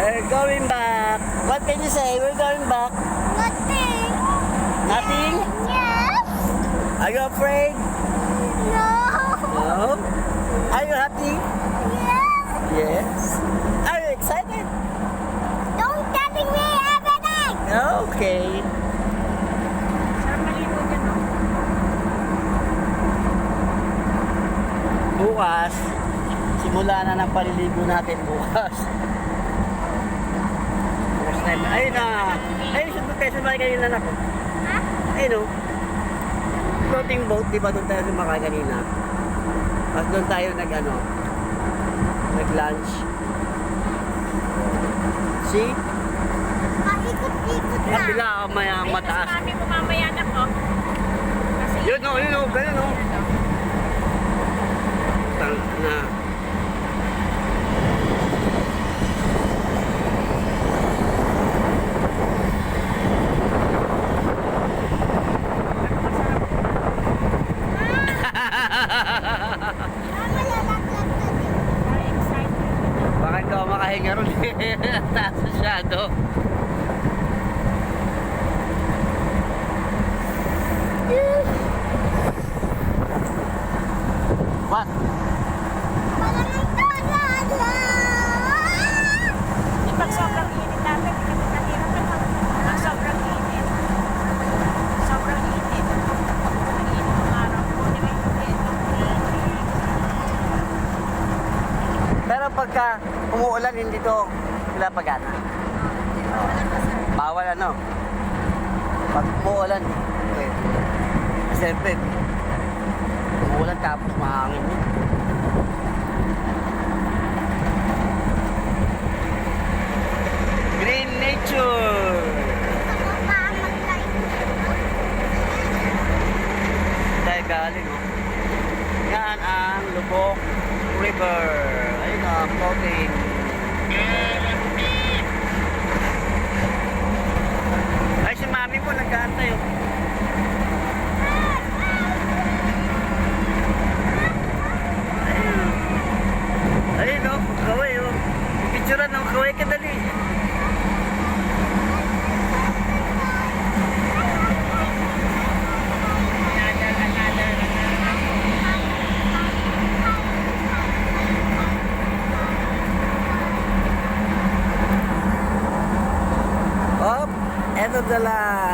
We're going back. What can you say? We're going back. Nothing. Nothing? Yes. Are you afraid? No. No. Are you happy? Yes. Yes. Are you excited? Don't telling me everything. Okay. Sarap maligo dyan, no? Bukas, simula na ng paliligo natin bukas. Bukas na yun. Ayun na. Ayun, sumakay kanina na ko. Ha? Ayun o. Floating boat, di ba doon tayo sumakay kanina? Tapos doon tayo nag-lunch. See? Paikot-ikot na. Kapila ako mayang mataas. Kami mamaya na ko. Kasi Yun o, ganun o. Tang na. Mama, lalaglag na din. very excited. Baka hindi ako makahinga ron. Taas masyado. What? Wala nang tulala. Di pag sobrang init natin, hindi kami kahirap na pag sobrang init. Sobrang init. Ang init ng araw ko, di ba? Pero pagka umuulan hindi to sila pagana. Bawal ano. Pag umuulan, okay. Siyempre, umuulan tapos mahangin yun. Green nature! Gusto mo pa mag-live? Tayo galing, oh. Yan ang Lubok River. Ayun na, floating. Ay, si mami po nag-aantay, oh. Ayun. Ayun, oh. Kaway, oh. Picturean, oh. Kaway ka dali. Up, end of the line.